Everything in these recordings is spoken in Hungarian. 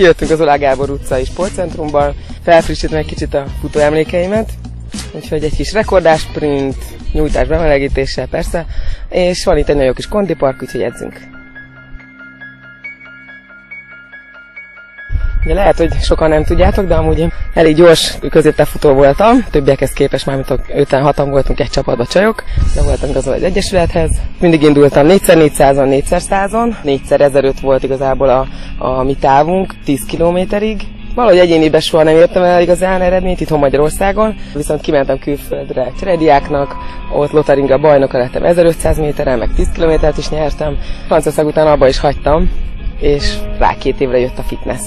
Kijöttünk az Oláh Gábor utcai sportcentrumban, felfrissítem egy kicsit a futóemlékeimet, úgyhogy egy kis rekordás sprint, nyújtás bemelegítéssel persze, és van itt egy nagyon jó kis kondipark, úgyhogy edzünk. Ugye lehet, hogy sokan nem tudjátok, de amúgy én elég gyors középtávfutó voltam, többiekhez képest már, mint 5-6-an voltunk egy csapatban csajok, de voltam igazol egy egyesülethez. Mindig indultam 4x400-on, 4x100-on, 4x1005 volt igazából a mi távunk, 10 kilométerig. Valahogy egyéniben soha nem értem el igazán eredményt itthon Magyarországon, viszont kimentem külföldre cserediáknak, ott Lotaringa bajnoka lettem 1500 méteren, meg 10 kilométert is nyertem. Franciaország után abba is hagytam, és rá 2 évre jött a fitness.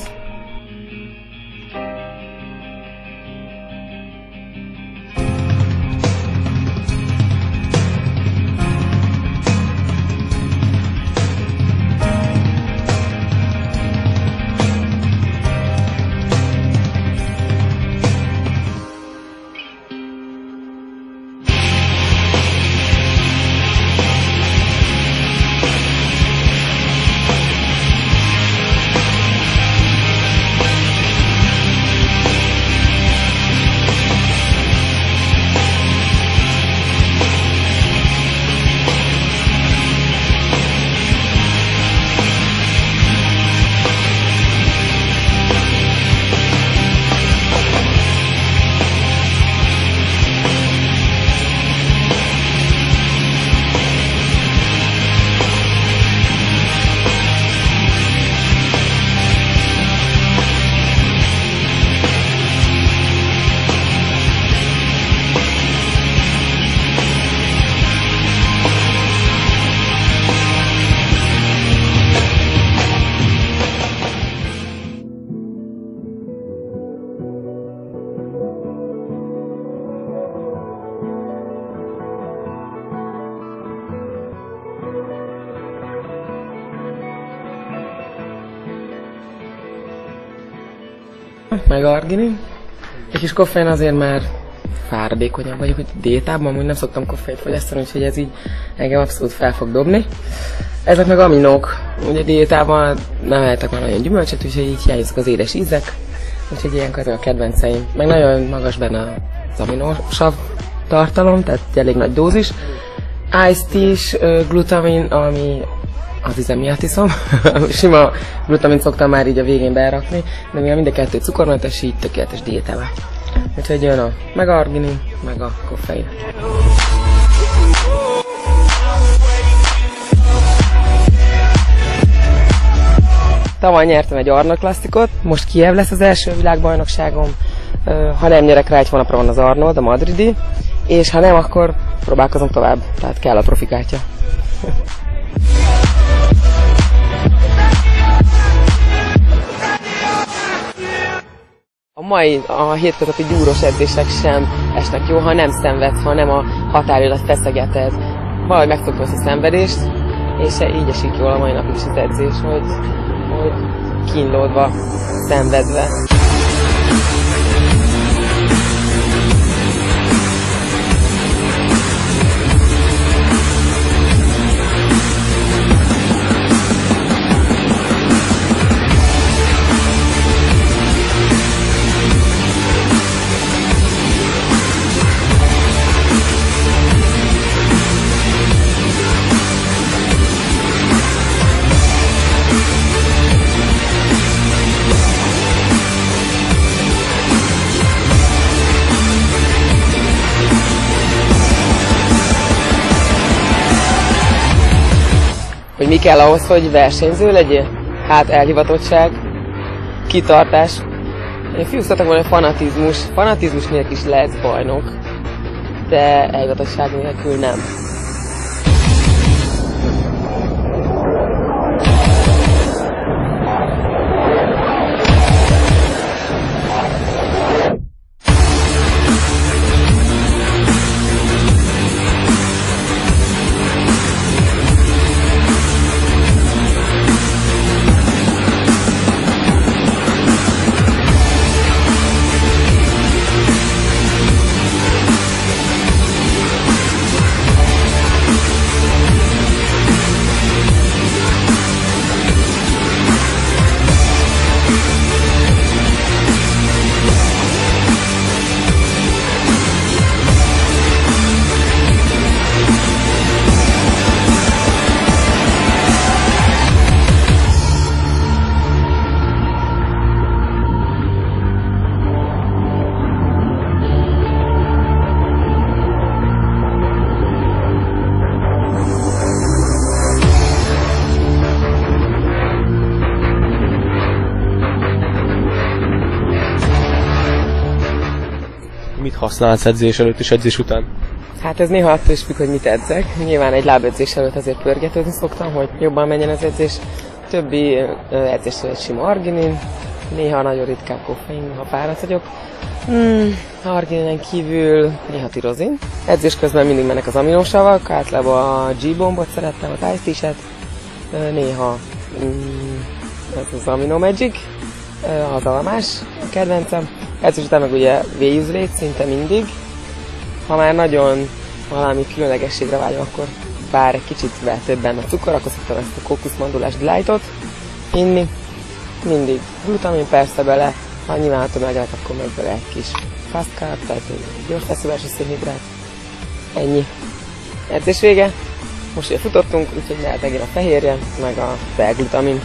Meg arginin. Egy kis koffein azért már fáradékonyabb vagyok, hogy diétában amúgy nem szoktam koffeint fogyasztani, úgyhogy ez így engem abszolút fel fog dobni. Ezek meg aminók. Ugye diétában nem ehetek már nagyon gyümölcsöt, úgyhogy így hiányzik az édes ízek. Úgyhogy ilyenkor ezek a kedvenceim. Meg nagyon magas benne az aminósav tartalom, tehát elég nagy dózis. Iced tea is, glutamin, ami az íze miatt iszom. Sima glutamint szoktam már így a végén berakni, de mivel mind a kettő cukormentes, így tökéletes diétával. Úgyhogy jön a meg arginin, meg a koffein. Tavaly nyertem egy Arnold Classicot, most Kiev lesz az első világbajnokságom. Ha nem nyerek rá, egy hónapra van az Arnold, a madridi, és ha nem, akkor próbálkozom tovább, tehát kell a profikártya. A hétköznapi gyúros edzések sem esnek jó, ha nem szenvedsz, ha nem a határidat feszegeted. Valahogy megszoktam ezt a szenvedést, és így esik jól a mai napig is az edzés, hogy kínlódva, szenvedve. Hogy mi kell ahhoz, hogy versenyző legyél? Hát elhivatottság, kitartás. Én fiúztatok volna fanatizmus. Fanatizmus nélkül is lehetsz bajnok, de elhivatottság nélkül nem. Mit használsz edzés előtt és edzés után? Hát ez néha attól is függ, hogy mit edzek. Nyilván egy lábedzés előtt azért pörgetőzni szoktam, hogy jobban menjen az edzés. Többi edzés előtt sima arginin, néha nagyon ritkán koffein, ha fáradt vagyok. Argininen kívül néha tirozin. Edzés közben mindig mennek az aminósavak, általában a G-bombot szerettem, a Ice-T-set. Néha ez az Amino Magic, az almás a kedvencem. Edzés után meg ugye V-üzlét szinte mindig. Ha már nagyon valami különlegességre vágyom, akkor bár egy kicsit több benne a cukor, akkor szoktam ezt a kókuszmandulás delightot inni. Mindig glutamin persze bele, ha nyilván ha megelek, akkor meg bele egy kis fast carb, tehát egy gyors feszülésű szénhidrát. Ennyi. Edzés vége. Most ugye futottunk, úgyhogy mehet megint a fehérje, meg a B-glutamin.